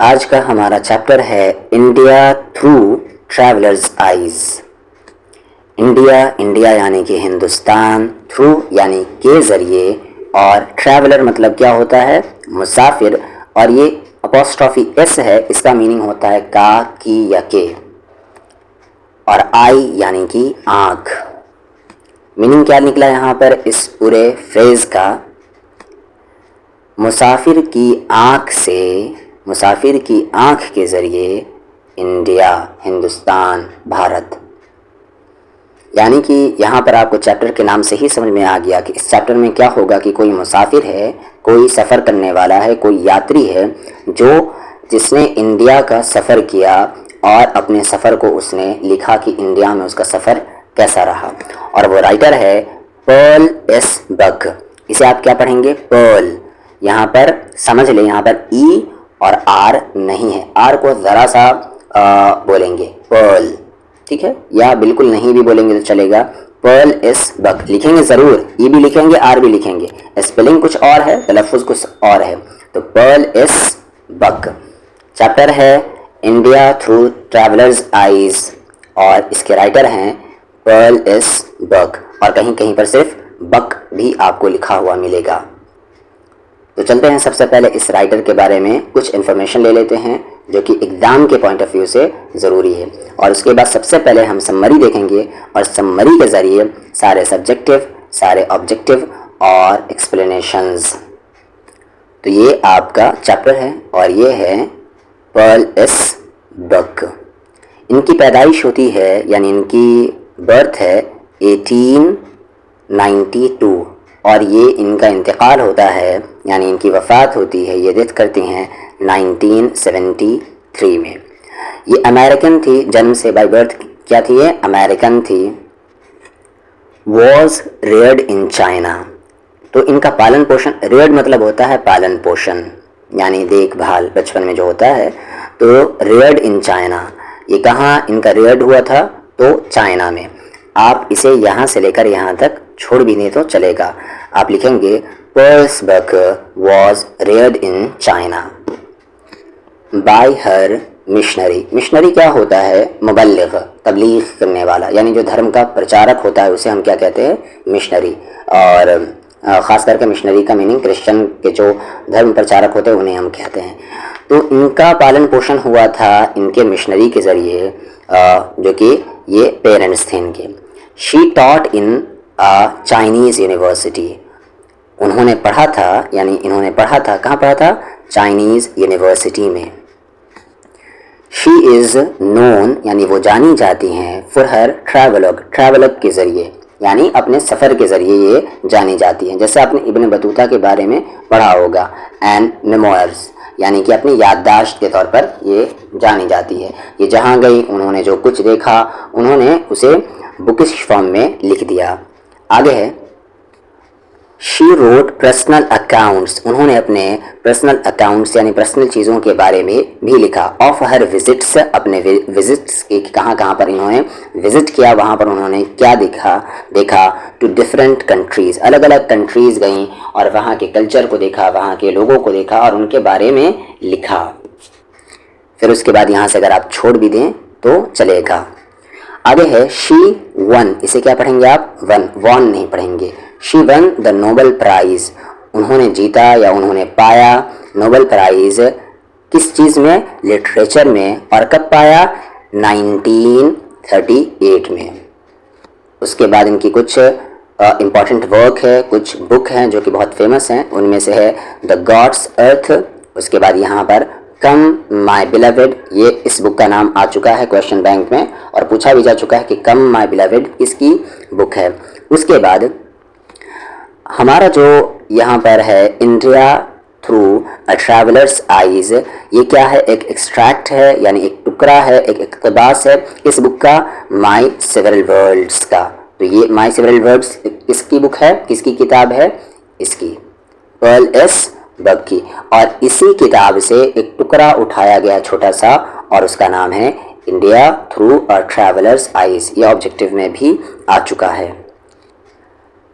आज का हमारा चैप्टर है India through travellers eyes. India, India यानी कि हिंदुस्तान, थ्रू यानी के ज़रिए, और ट्रैवलर मतलब क्या होता है? मुसाफिर। और ये अपॉस्ट्रॉफी एस है, इसका मीनिंग होता है का, की या के। और आई यानी कि आँख। मीनिंग क्या निकला यहाँ पर इस पूरे फ्रेज का? मुसाफिर की आँख से, मुसाफिर की आँख के ज़रिए इंडिया, हिंदुस्तान, भारत। यानी कि यहाँ पर आपको चैप्टर के नाम से ही समझ में आ गया कि इस चैप्टर में क्या होगा कि कोई मुसाफिर है, कोई सफ़र करने वाला है, कोई यात्री है जिसने इंडिया का सफ़र किया और अपने सफ़र को उसने लिखा कि इंडिया में उसका सफ़र कैसा रहा। और वो राइटर है पर्ल एस बक। इसे आप क्या पढ़ेंगे? पर्ल। यहाँ पर समझ लें, यहाँ पर ई और आर नहीं है, आर को ज़रा सा बोलेंगे पर्ल, ठीक है, या बिल्कुल नहीं भी बोलेंगे तो चलेगा। पर्ल एस बक लिखेंगे ज़रूर, ई भी लिखेंगे, आर भी लिखेंगे, स्पेलिंग कुछ और है, तलफ़ुज़ कुछ और है। तो पर्ल एस बक। चैप्टर है इंडिया थ्रू ट्रैवलर्स आइज और इसके राइटर हैं पर्ल एस बक, और कहीं कहीं पर सिर्फ बक भी आपको लिखा हुआ मिलेगा। तो चलते हैं, सबसे पहले इस राइटर के बारे में कुछ इन्फॉर्मेशन ले लेते हैं जो कि एग्ज़ाम के पॉइंट ऑफ व्यू से ज़रूरी है। और उसके बाद सबसे पहले हम समरी देखेंगे और समरी के ज़रिए सारे सब्जेक्टिव, सारे ऑब्जेक्टिव और एक्सप्लेनेशंस। तो ये आपका चैप्टर है और ये है पर्ल एस बक। इनकी पैदाइश होती है, यानी इनकी बर्थ है 1892 और ये इनका इंतकाल होता है, यानी इनकी वफ़ात होती है, ये डेथ करती हैं 1973 में। ये अमेरिकन थी, जन्म से बाय बर्थ क्या थी? ये अमेरिकन थी। Was reared in China. तो इनका पालन पोषण, रेयर्ड मतलब होता है पालन पोषण, यानी देखभाल बचपन में जो होता है। तो रेयर्ड इन चाइना, ये कहाँ इनका रेयर्ड हुआ था? तो चाइना में। आप इसे यहाँ से लेकर यहाँ तक छोड़ भी दें तो चलेगा। आप लिखेंगे Pearls Buck was reared in China by her missionary. Missionary क्या होता है? मुबल्लिग, तबलीग करने वाला, यानी जो धर्म का प्रचारक होता है उसे हम क्या कहते हैं? मिशनरी। और ख़ास करके मिशनरी का मीनिंग क्रिश्चियन के जो धर्म प्रचारक होते हैं उन्हें हम कहते हैं। तो इनका पालन पोषण हुआ था इनके मिशनरी के ज़रिए, जो कि ये पेरेंट्स थे इनके। She taught in Chinese university. उन्होंने पढ़ा था, यानी इन्होंने पढ़ा था, कहाँ पढ़ा था? चाइनीज़ यूनिवर्सिटी में। शी इज़ नोन, यानी वो जानी जाती हैं, फॉर हर ट्रैवलॉग, ट्रैवलॉग के ज़रिए, यानी अपने सफ़र के ज़रिए ये जानी जाती हैं। जैसे आपने इब्न बतूता के बारे में पढ़ा होगा, एंड मेमोयर्स, यानी कि अपनी याददाश्त के तौर पर ये जानी जाती है। ये जहाँ गई, उन्होंने जो कुछ देखा, उन्होंने उसे बुकिश फॉर्म में लिख दिया। आगे है शी रोट पर्सनल अकाउंट्स। उन्होंने अपने पर्सनल अकाउंट्स यानी पर्सनल चीज़ों के बारे में भी लिखा। ऑफ हर विजिट्स, अपने विजिट्स के कहाँ कहाँ पर इन्होंने विजिट किया, वहाँ पर उन्होंने क्या देखा टू डिफरेंट कंट्रीज़, अलग अलग कंट्रीज़ गई और वहाँ के कल्चर को देखा, वहाँ के लोगों को देखा और उनके बारे में लिखा। फिर उसके बाद यहाँ से अगर आप छोड़ भी दें तो चलेगा। आगे है शी वन। इसे क्या पढ़ेंगे आप? वन, वॉन नहीं पढ़ेंगे। She one the Nobel prize. उन्होंने जीता या उन्होंने पाया नोबेल प्राइज़। किस चीज़ में? लिटरेचर में। और कब पाया? 1938 में। उसके बाद इनकी कुछ इम्पॉर्टेंट वर्क है, कुछ बुक हैं जो कि बहुत फेमस हैं। उनमें से है द गॉड्स अर्थ। उसके बाद यहाँ पर कम माई बिलवेड, ये इस बुक का नाम आ चुका है क्वेश्चन बैंक में और पूछा भी जा चुका है कि कम माई बिलवेड किसकी बुक है। उसके बाद हमारा जो यहाँ पर है India through a traveller's eyes, ये क्या है? एक एक्सट्रैक्ट है, यानी एक टुकड़ा है, एक इक़्तिबास है इस बुक का, माई सेवरल वर्ल्ड्स का। तो ये माई सेवरल वर्ल्ड्स किसकी बुक है, किसकी किताब है? इसकी, पर्ल एस बक की। और इसी किताब से एक टुकड़ा उठाया गया छोटा सा और उसका नाम है India through a traveller's eyes. ये ऑब्जेक्टिव में भी आ चुका है।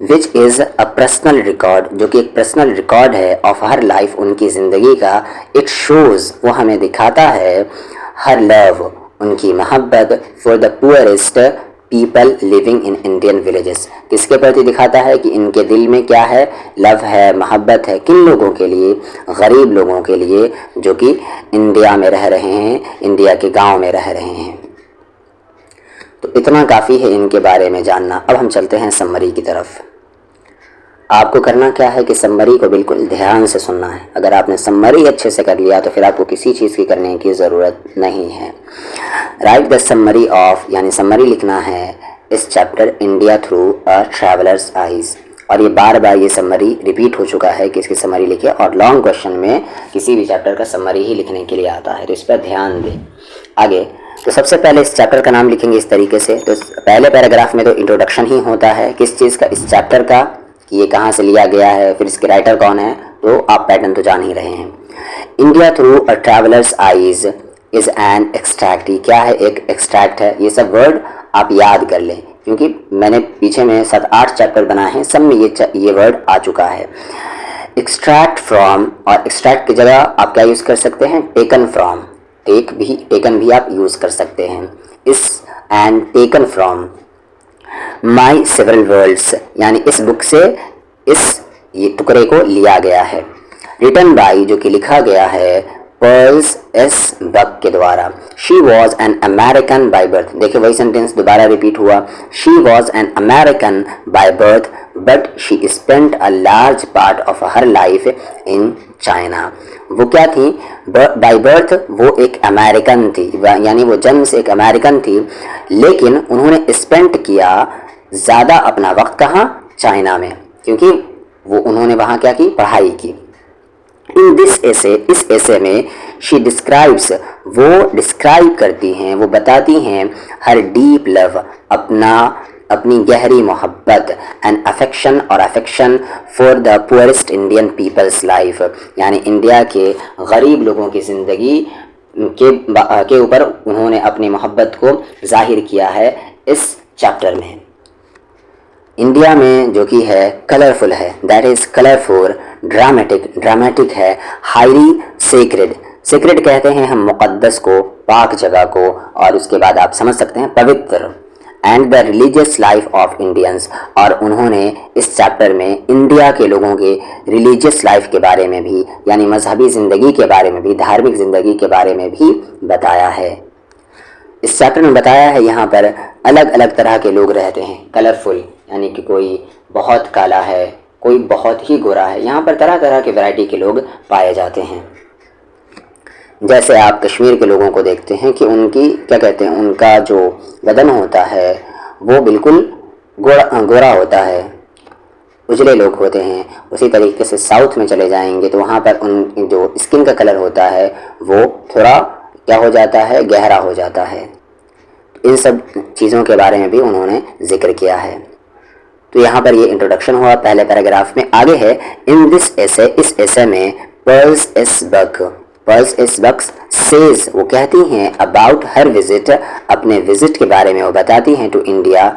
Which is a personal record, जो कि एक पर्सनल रिकॉर्ड है ऑफ हर लाइफ, उनकी ज़िंदगी का। इट शोज़, वो हमें दिखाता है, हर लव, उनकी मोहब्बत, for the poorest people living in Indian villages, किसके प्रति दिखाता है कि इनके दिल में क्या है, लव है, मोहब्बत है, किन लोगों के लिए, गरीब लोगों के लिए जो कि इंडिया में रह रहे हैं, इंडिया के गांव में रह रहे हैं। तो इतना काफ़ी है इनके बारे में जानना। अब हम चलते हैं समरी की तरफ। आपको करना क्या है कि समरी को बिल्कुल ध्यान से सुनना है। अगर आपने समरी अच्छे से कर लिया तो फिर आपको किसी चीज़ की करने की ज़रूरत नहीं है। राइट द समरी ऑफ, यानी समरी लिखना है इस chapter India through a travellers eyes. और ये बार बार ये समरी रिपीट हो चुका है कि इसकी समरी लिखिए, और लॉन्ग क्वेश्चन में किसी भी चैप्टर का समरी ही लिखने के लिए आता है, तो इस पर ध्यान दें। आगे तो सबसे पहले इस चैप्टर का नाम लिखेंगे इस तरीके से। तो पहले पैराग्राफ में तो इंट्रोडक्शन ही होता है किस चीज़ का, इस चैप्टर का, कि ये कहाँ से लिया गया है, फिर इसके राइटर कौन है, तो आप पैटर्न तो जान ही रहे हैं। India through a traveller's eyes is an extract, ये क्या है, एक एक्सट्रैक्ट है। ये सब वर्ड आप याद कर लें, क्योंकि मैंने पीछे में 7-8 चैप्टर बनाए हैं, सब में ये वर्ड आ चुका है। एक्सट्रैक्ट फ्रॉम, और एक्सट्रैक्ट की जगह आप क्या यूज़ कर सकते हैं, टेकन फ्रॉम, टेकन भी आप यूज़ कर सकते हैं। इस and taken from my several worlds, यानी इस बुक से इस ये टुकड़े को लिया गया है। रिटन बाई, जो कि लिखा गया है पर्ल्स एस बक के द्वारा। She was an American by birth, देखिए वही सेंटेंस दोबारा रिपीट हुआ। She was an American by birth but she spent a large part of her life in China. वो क्या थी, बाई बर्थ वो एक अमेरिकन थी, यानी वो जन्म से एक अमेरिकन थी, लेकिन उन्होंने स्पेंट किया ज़्यादा अपना वक्त कहाँ, चाइना में, क्योंकि वो उन्होंने वहाँ क्या की, पढ़ाई की। इन दिस एसे, इस एसे में शी डिस्क्राइब्स, वो डिस्क्राइब करती हैं, वो बताती हैं हर डीप लव, अपनी गहरी मोहब्बत, एंड अफेक्शन, और affection for the poorest Indian people's life, यानी इंडिया के गरीब लोगों की ज़िंदगी के ऊपर उन्होंने अपनी मोहब्बत को जाहिर किया है इस चैप्टर में। इंडिया में जो कि है कलरफुल है, दैट इज़ कलरफुल, ड्रामेटिक है, हाईली सेक्रेड, सेक्रेड कहते हैं हम मुक़द्दस को, पाक जगह को, और उसके बाद आप समझ सकते हैं पवित्र, and the religious life of Indians, और उन्होंने इस चैप्टर में इंडिया के लोगों के रिलीजियस लाइफ के बारे में भी, यानी मजहबी ज़िंदगी के बारे में भी, धार्मिक ज़िंदगी के बारे में भी बताया है। इस चैप्टर में बताया है यहाँ पर अलग अलग तरह के लोग रहते हैं, कलरफुल, यानी कि कोई बहुत काला है, कोई बहुत ही गोरा है, यहाँ पर तरह तरह के वैरायटी के लोग पाए जाते हैं। जैसे आप कश्मीर के लोगों को देखते हैं कि उनकी क्या कहते हैं, उनका जो बदन होता है वो बिल्कुल गोरा होता है, उजले लोग होते हैं। उसी तरीके से साउथ में चले जाएंगे तो वहाँ पर उन जो स्किन का कलर होता है वो थोड़ा क्या हो जाता है, गहरा हो जाता है। इन सब चीज़ों के बारे में भी उन्होंने जिक्र किया है। तो यहाँ पर ये इंट्रोडक्शन हुआ पहले पैराग्राफ में। आगे है इन दिस एसे, इस एसे में पर्ल्स एस बक सेज, वो कहती हैं अबाउट हर विजिट, अपने विजिट के बारे में वो बताती हैं टू इंडिया,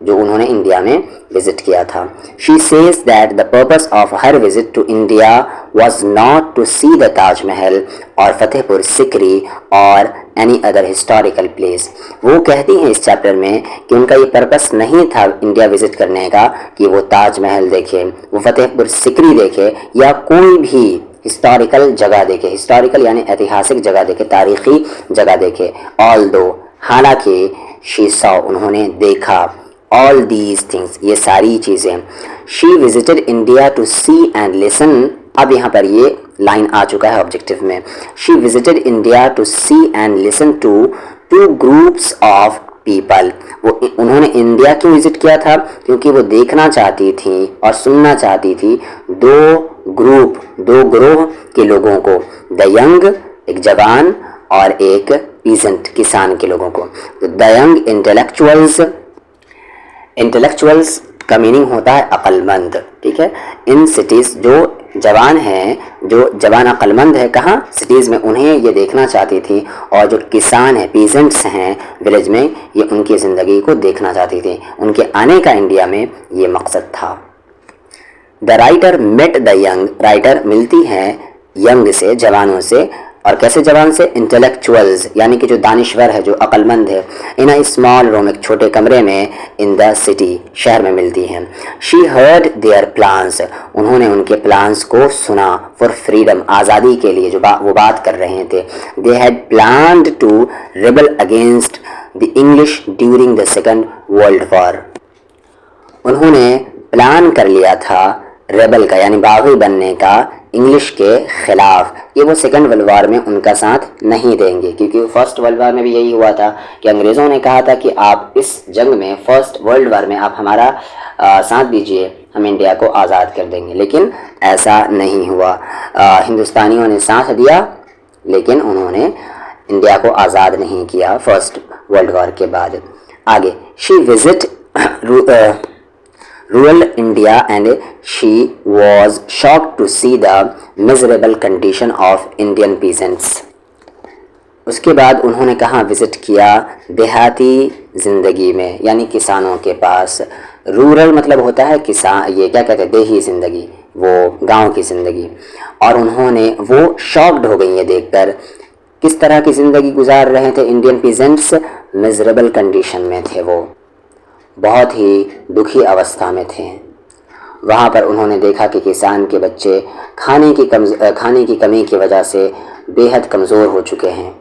जो उन्होंने इंडिया में विजिट किया था। She says that the purpose of her visit to India was not to see the Taj Mahal और फतेहपुर सिकरी और एनी अदर हिस्टोरिकल प्लेस। वो कहती हैं इस चैप्टर में कि उनका ये पर्पस नहीं था इंडिया विजिट करने का कि वो ताजमहल देखे, वो फतेहपुर सिकरी देखे, या कोई भी हिस्टोरिकल जगह देखे, हिस्टोरिकल यानी ऐतिहासिक जगह देखे, तारीखी जगह देखे। ऑल दो, हालांकि शी सॉ, उन्होंने देखा, ऑल दीज थिंग्स, ये सारी चीज़ें। She visited India to see and listen, अब यहाँ पर ये लाइन आ चुका है ऑब्जेक्टिव में। She visited India to see and listen to two groups of people, वो उन्होंने इंडिया क्यों विजिट किया था, क्योंकि वो देखना चाहती थी और सुनना चाहती थी दो ग्रोह के लोगों को, द यंग, एक जवान, और एक पीजेंट, किसान के लोगों को। तो द यंग इंटेलेक्चुअल्स का मीनिंग होता है अक्लमंद, ठीक है। इन सिटीज़, जो जवान हैं, जो जवान अक्लमंद है, कहाँ सिटीज़ में, उन्हें ये देखना चाहती थी। और जो किसान हैं, पीजेंट्स हैं विलेज में, ये उनकी ज़िंदगी को देखना चाहती थी। उनके आने का इंडिया में ये मकसद था। The writer met the young, writer मिलती है यंग से, जवानों से। और कैसे जवान से? इंटेलेक्चुअल्स, यानी कि जो दानिश्वर है, जो अक्लमंद है। इन अ स्मॉल रूम, एक छोटे कमरे में, इन द सिटी, शहर में मिलती हैं। शी हर्ड देयर प्लान्स, उन्होंने उनके प्लान्स को सुना। फॉर फ्रीडम, आज़ादी के लिए जो वो बात कर रहे थे। They had planned to rebel against the English during the Second World War, उन्होंने प्लान कर लिया था रेबल का, यानी बागी बनने का, इंग्लिश के खिलाफ। ये वो सेकेंड वर्ल्ड वार में उनका साथ नहीं देंगे, क्योंकि फर्स्ट वर्ल्ड वार में भी यही हुआ था कि अंग्रेज़ों ने कहा था कि आप इस जंग में, फर्स्ट वर्ल्ड वार में आप हमारा साथ दीजिए, हम इंडिया को आज़ाद कर देंगे। लेकिन ऐसा नहीं हुआ। हिंदुस्तानियों ने साथ दिया, लेकिन उन्होंने इंडिया को आज़ाद नहीं किया फर्स्ट वर्ल्ड वार के बाद। आगे, she visit rural India and she was shocked to see the miserable condition of Indian peasants. उसके बाद उन्होंने कहाँ विज़िट किया? देहाती ज़िंदगी में, यानी किसानों के पास। रूरल मतलब होता है किसान, ये क्या कहते हैं, देही ज़िंदगी, वो गांव की ज़िंदगी। और उन्होंने, वो शॉक्ड हो गई ये देखकर। किस तरह की ज़िंदगी गुजार रहे थे इंडियन पीजेंट्स? मिजरेबल कंडीशन में थे, वो बहुत ही दुखी अवस्था में थे। वहाँ पर उन्होंने देखा कि किसान के बच्चे खाने की कमी की वजह से बेहद कमज़ोर हो चुके हैं।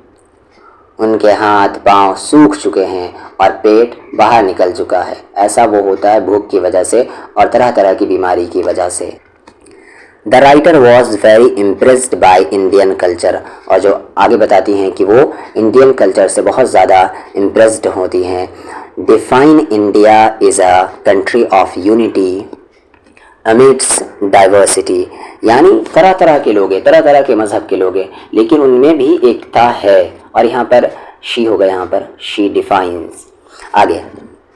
उनके हाथ पांव सूख चुके हैं और पेट बाहर निकल चुका है। ऐसा वो होता है भूख की वजह से और तरह तरह की बीमारी की वजह से। The writer was very impressed by Indian culture, और जो आगे बताती हैं कि वो इंडियन कल्चर से बहुत ज़्यादा इम्प्रेस्ड होती हैं। Define India is a country of unity amidst diversity, यानी तरह तरह के लोग हैं, तरह तरह के मज़हब के लोग हैं, लेकिन उनमें भी एकता है। और यहाँ पर शी होगा, यहाँ पर शी डिफाइंस। आगे,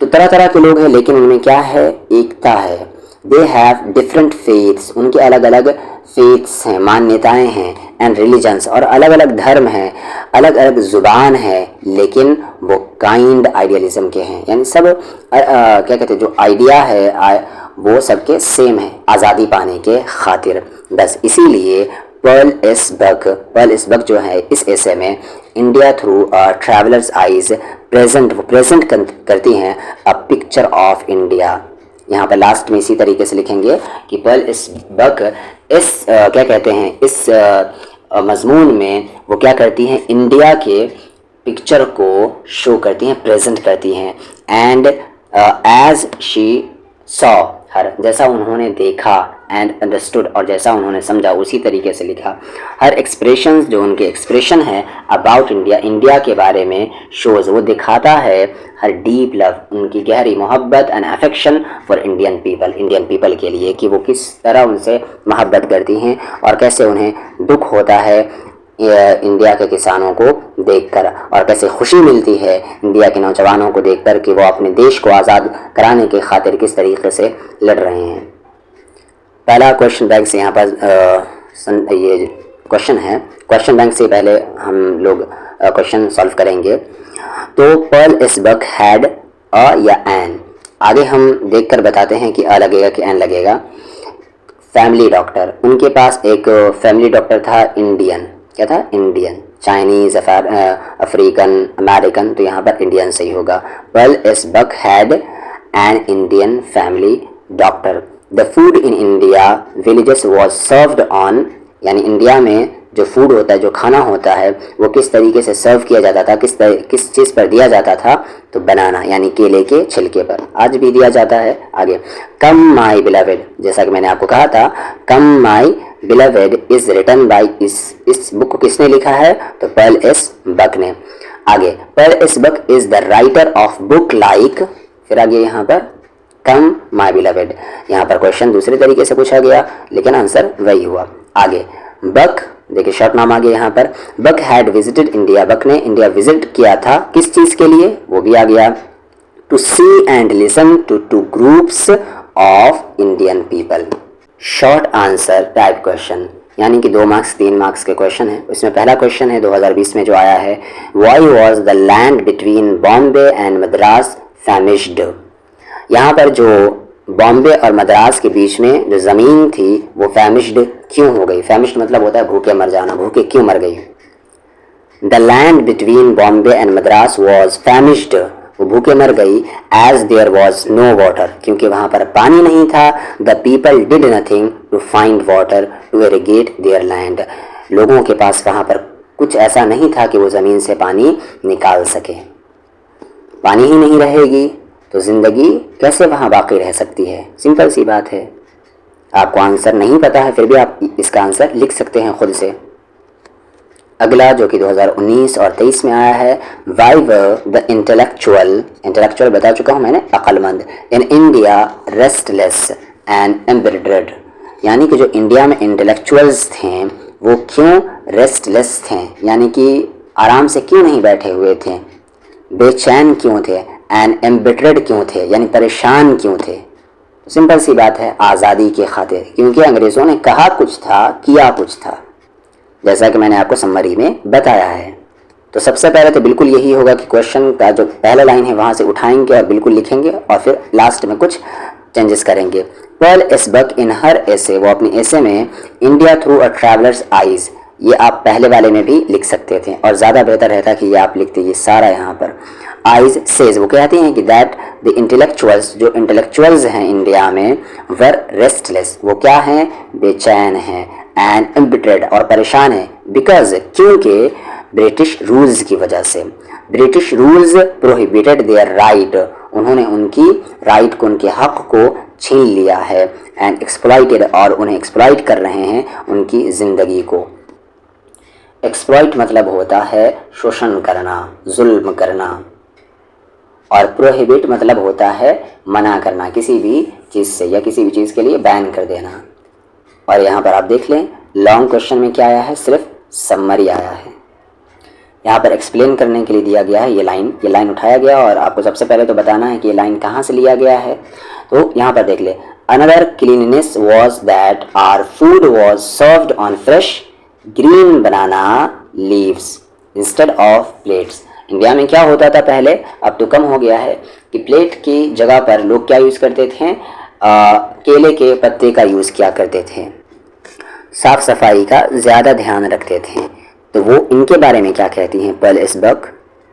तो तरह तरह के लोग हैं, लेकिन उनमें क्या है? एकता है। दे हैव डिफरेंट फेथ्स, उनके अलग अलग फेथ्स हैं, मान्यताएं हैं। एंड रिलीजन्स, और अलग अलग धर्म हैं, अलग अलग ज़ुबान है, लेकिन वो काइंड आइडियलिज्म के हैं। यानी सब क्या कहते हैं, जो आइडिया है वो सबके सेम है, आज़ादी पाने के खातिर। बस इसीलिए पर्ल एस बक जो है इस ऐसे में India through travellers eyes present करती हैं अ पिक्चर ऑफ इंडिया। यहाँ पर लास्ट में इसी तरीके से लिखेंगे कि पर्ल एस बक इस क्या कहते हैं, इस मजमून में वो क्या करती हैं? इंडिया के पिक्चर को शो करती हैं, प्रेजेंट करती हैं। And as she saw her, जैसा उन्होंने देखा, एंड अंडरस्टूड, और जैसा उन्होंने समझा, उसी तरीके से लिखा। हर एक्सप्रेशंस, जो उनके एक्सप्रेशन है अबाउट इंडिया, इंडिया के बारे में शोज़, वो दिखाता है हर डीप लव, उनकी गहरी मोहब्बत and affection for Indian people के लिए, कि वो किस तरह उनसे मोहब्बत करती हैं और कैसे उन्हें दुख होता है इंडिया के किसानों को देखकर, और कैसे खुशी मिलती है इंडिया के नौजवानों को देखकर कि वो अपने देश को आज़ाद कराने के खातिर किस तरीके से लड़ रहे हैं। पहला क्वेश्चन बैंक से यहाँ पर ये क्वेश्चन है। क्वेश्चन बैंक से पहले हम लोग क्वेश्चन सॉल्व करेंगे। तो Pearl S Buck had a या एन, आगे हम देखकर बताते हैं कि अ लगेगा कि एन लगेगा। फैमिली डॉक्टर, उनके पास एक फैमिली डॉक्टर था इंडियन, क्या था? इंडियन, चाइनीज़, अफ्रीकन, अमेरिकन, तो यहाँ पर इंडियन सही होगा। Pearl S Buck had an Indian family doctor. The food in India villages was served on, यानी इंडिया में जो फूड होता है, जो खाना होता है, वो किस तरीके से सर्व किया जाता था, किस चीज़ पर दिया जाता था? तो बनाना, यानी केले के छिलके पर, आज भी दिया जाता है। आगे, कम माई बिलवेड, जैसा कि मैंने आपको कहा था, come my beloved is written by, इस बुक को किसने लिखा है? तो पर्ल एस बक ने। आगे, Pearl S Buck is the writer of book like, फिर आगे यहाँ पर कम माई बिलवेड, यहाँ पर क्वेश्चन दूसरे तरीके से पूछा गया, लेकिन आंसर वही हुआ। आगे, बक, देखिए शॉर्ट नाम आ गया यहाँ पर। बक हैड विजिटेड इंडिया, बक ने इंडिया विजिट किया था, किस चीज़ के लिए? वो भी आ गया। To see and listen to groups of Indian people, short answer type question, यानी कि 2 मार्क्स 3 मार्क्स के क्वेश्चन है। इसमें पहला क्वेश्चन है 2020 में जो आया है, why was the land between Bombay and Madras famished. यहाँ पर जो बॉम्बे और मद्रास के बीच में जो ज़मीन थी वो फैमिश्ड क्यों हो गई। फैमिश्ड मतलब होता है भूखे मर जाना, भूखे क्यों मर गई। The land between Bombay and Madras was famished, वो भूखे मर गई, as there was no water, क्योंकि वहाँ पर पानी नहीं था। The people did nothing to find water to irrigate their land, लोगों के पास वहाँ पर कुछ ऐसा नहीं था कि वो ज़मीन से पानी निकाल सके। पानी ही नहीं रहेगी तो ज़िंदगी कैसे वहाँ बाकी रह सकती है। सिंपल सी बात है। आपको आंसर नहीं पता है फिर भी आप इसका आंसर लिख सकते हैं खुद से। अगला जो कि 2019 और 23 में आया है, वाई वर द इंटेलेक्चुअल बता चुका हूँ मैंने, अक्लमंद, इन इंडिया रेस्टलेस एंड एम्बिटर्ड, यानी कि जो इंडिया में इंटेलेक्चुअल्स थे वो क्यों रेस्टलेस थे, यानी कि आराम से क्यों नहीं बैठे हुए थे, बेचैन क्यों थे, एंड एम्बिटर्ड क्यों थे, यानी परेशान क्यों थे। सिंपल सी बात है, आज़ादी की खातिर, क्योंकि अंग्रेज़ों ने कहा कुछ था किया कुछ था, जैसा कि मैंने आपको समरी में बताया है। तो सबसे पहले तो बिल्कुल यही होगा कि क्वेश्चन का जो पहला लाइन है वहाँ से उठाएंगे और बिल्कुल लिखेंगे और फिर लास्ट में कुछ चेंजेस करेंगे। पर्ल एसबक इन हर एसे, वो अपनी एसे में India through a travellers eyes, ये आप पहले वाले में भी लिख सकते थे और ज़्यादा बेहतर रहता कि ये आप लिखते, ये सारा यहाँ पर आइज सेज, वो कहते हैं कि दैट द इंटेलेक्चुअल्स, जो इंटेलेक्चुअल्स हैं इंडिया में, वर रेस्टलेस, वो क्या हैं, बेचैन हैं, एंड एम्बिटर्ड, और परेशान है, बिकॉज, क्योंकि ब्रिटिश रूल्स की वजह से। British rules prohibited their right, उन्होंने उनकी राइट को, उनके हक को छीन लिया है, एंड एक्सप्लॉइटेड, और उन्हें एक्सप्लॉइट कर रहे हैं उनकी ज़िंदगी को। एक्सप्लॉइट मतलब होता है शोषण करना, जुल्म करना, और प्रोहिबिट मतलब होता है मना करना, किसी भी चीज़ से या किसी भी चीज़ के लिए बैन कर देना। और यहाँ पर आप देख लें लॉन्ग क्वेश्चन में क्या आया है, सिर्फ समरी आया है। यहाँ पर एक्सप्लेन करने के लिए दिया गया है ये लाइन उठाया गया और आपको सबसे पहले तो बताना है कि ये लाइन कहाँ से लिया गया है। तो यहाँ पर देख ले, another cleanness was that our food was served on fresh green banana leaves instead of plates. India में क्या होता था पहले, अब तो कम हो गया है, कि प्लेट की जगह पर लोग क्या यूज़ करते थे, केले के पत्ते का यूज़ किया करते थे, साफ सफाई का ज़्यादा ध्यान रखते थे। तो वो इनके बारे में क्या कहती हैं पर्ल एसबक।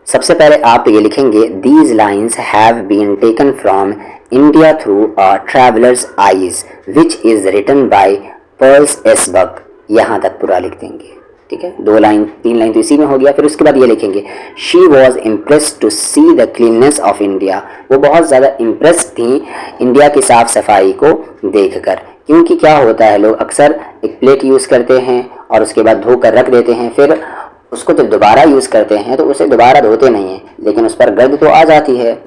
सबसे पहले आप ये लिखेंगे, these lines have been taken from India through a traveller's eyes which is written by Pearl S Buck. यहाँ तक पूरा लिख देंगे, ठीक है। 2 लाइन 3 लाइन तो इसी में हो गया। फिर उसके बाद ये लिखेंगे, she was impressed to see the cleanness of India, वो बहुत ज़्यादा इम्प्रेस थी इंडिया की साफ़ सफाई को देखकर। क्योंकि क्या होता है, लोग अक्सर एक प्लेट यूज़ करते हैं और उसके बाद धोकर रख देते हैं, फिर उसको जब दोबारा यूज़ करते हैं तो उसे दोबारा धोते नहीं हैं, लेकिन उस पर गर्द तो आ जाती है।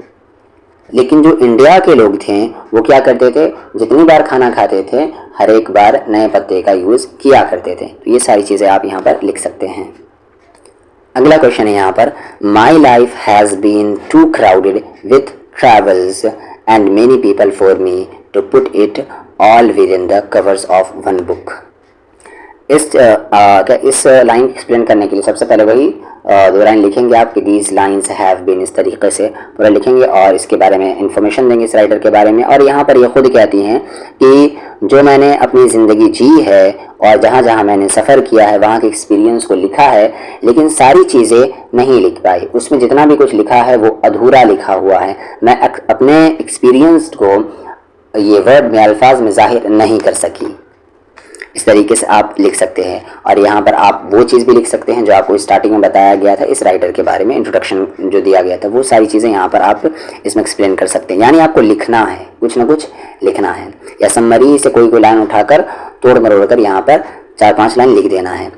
लेकिन जो इंडिया के लोग थे वो क्या करते थे, जितनी बार खाना खाते थे हर एक बार नए पत्ते का यूज़ किया करते थे। तो ये सारी चीज़ें आप यहाँ पर लिख सकते हैं। अगला क्वेश्चन है यहाँ पर, my life has been too crowded with travels and many people for me to put it all within the covers of one book. इस लाइन एक्सप्लेन करने के लिए सबसे पहले वही 2 लाइन लिखेंगे आप कि दीज लाइन्स हैव बीन, इस तरीके से पूरा लिखेंगे और इसके बारे में इंफॉर्मेशन देंगे इस राइटर के बारे में। और यहाँ पर ये खुद कहती हैं कि जो मैंने अपनी ज़िंदगी जी है और जहाँ जहाँ मैंने सफ़र किया है वहाँ के एक्सपीरियंस को लिखा है, लेकिन सारी चीज़ें नहीं लिख पाई, उसमें जितना भी कुछ लिखा है वो अधूरा लिखा हुआ है। मैं अपने एक्सपीरियंस को ये वर्ड में, अल्फाज में ज़ाहिर नहीं कर सकी। इस तरीके से आप लिख सकते हैं। और यहाँ पर आप वो चीज़ भी लिख सकते हैं जो आपको स्टार्टिंग में बताया गया था इस राइटर के बारे में, इंट्रोडक्शन जो दिया गया था, वो सारी चीज़ें यहाँ पर आप इसमें एक्सप्लेन कर सकते हैं। यानी आपको लिखना है, कुछ ना कुछ लिखना है, या समरी से कोई लाइन उठाकर तोड़ मरोड़ कर यहाँ पर 4-5 लाइन लिख देना है।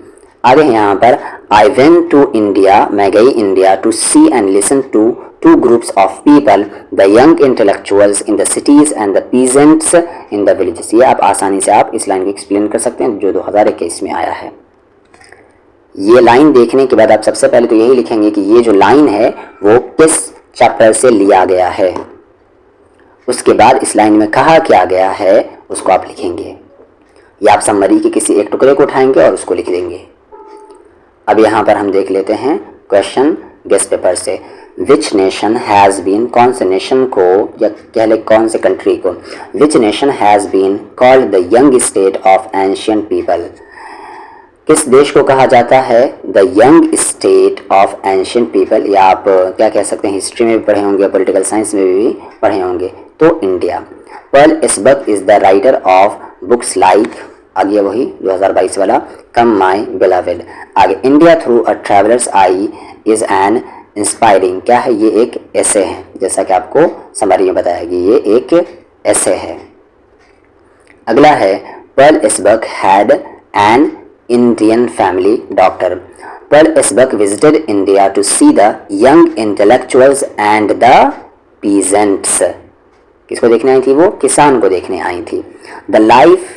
आगे यहाँ पर, आई वेंट टू इंडिया, मैं गई India, to see and listen to two groups of people, the young intellectuals in the cities and the peasants in the villages। ये आप आसानी से आप इस लाइन को एक्सप्लेन कर सकते हैं जो 2021 में आया है। ये लाइन देखने के बाद आप सबसे पहले तो यही लिखेंगे कि ये जो लाइन है वो किस चैप्टर से लिया गया है। उसके बाद इस लाइन में कहा क्या गया है उसको आप लिखेंगे। या आप समरी के किसी एक टुकड़े को उठाएंगे और उसको लिख देंगे। अब यहाँ पर हम देख लेते हैं क्वेश्चन गेस्ट पेपर से। विच नेशन हैज़ बीन, कौन से नेशन को या कह ले कौन से कंट्री को, which nation has been called the young state of ancient people, किस देश को कहा जाता है the young state of ancient people, या आप क्या कह सकते हैं हिस्ट्री में भी पढ़े होंगे, पॉलिटिकल साइंस में भी पढ़े होंगे, तो India. Pearl S Buck is the writer of books like, आगे वही 2022 वाला, कम माई बिलवेड। आगे India through a traveller's eye is an inspiring, क्या है ये एक ऐसे है, जैसा कि आपको समरी में बताया कि ये एक ऐसे है। अगला है Pearl S Buck had an Indian family doctor. Pearl Esbek visited India to see the young intellectuals and the peasants. किसको देखने आई थी वो? किसान को देखने आई थी। The life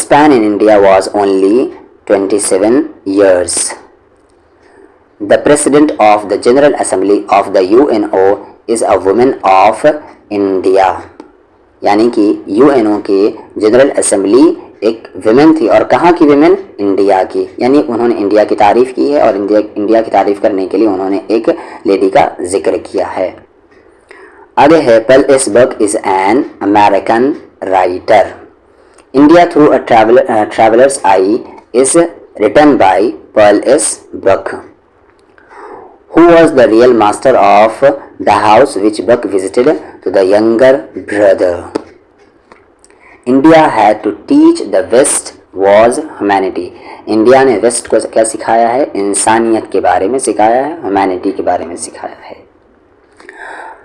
span in India was only 27 years. The president of the General Assembly of the UNO is a woman of India. यानी कि UNO के जनरल असेंबली एक विमेन थी, और कहाँ की विमेन? इंडिया की, यानी उन्होंने इंडिया की तारीफ की है और इंडिया की तारीफ करने के लिए उन्होंने एक लेडी का जिक्र किया है। आगे है Pearl S Buck is an American writer. India through a traveller's eye is written by Pearl S Buck. Who was the real master of the house which Buck visited to the younger brother? India had to teach the West was humanity. India ने waste को क्या सिखाया है? इंसानियत के बारे में सिखाया है, ह्यूमैनिटी के बारे में सिखाया है।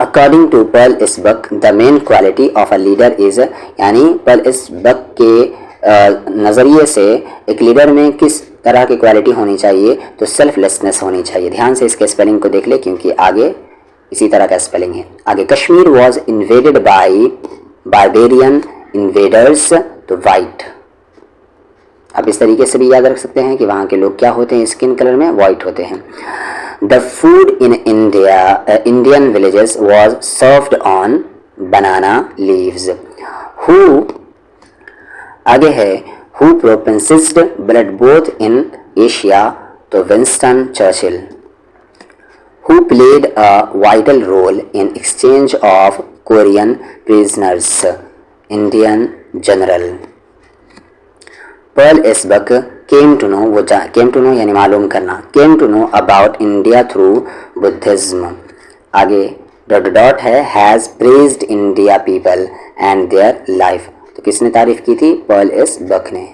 According to Pearl Esbek, the main quality of a leader is, यानी पर्ल एसबर्ग के नज़रिए से एक लीडर में किस तरह की क्वालिटी होनी चाहिए? तो सेल्फलेसनेस होनी चाहिए। ध्यान से इसके स्पेलिंग को देख ले क्योंकि आगे इसी तरह का स्पेलिंग है। आगे Kashmir was invaded by barbarian invaders, तो वाइट। आप इस तरीके से भी याद रख सकते हैं कि वहाँ के लोग क्या होते हैं, स्किन कलर में वाइट होते हैं। The food in Indian villages was served on banana leaves. Who, आगे है who propensised blood both in Asia, तो Winston Churchill. Who played a vital role in exchange of Korean prisoners, Indian general. Pearl S Buck came to know, वो came to know यानी मालूम करना, came to know about India through Buddhism. आगे dot dot है has praised India people and their life, तो किसने तारीफ की थी? पर्ल एसबर्ग ने।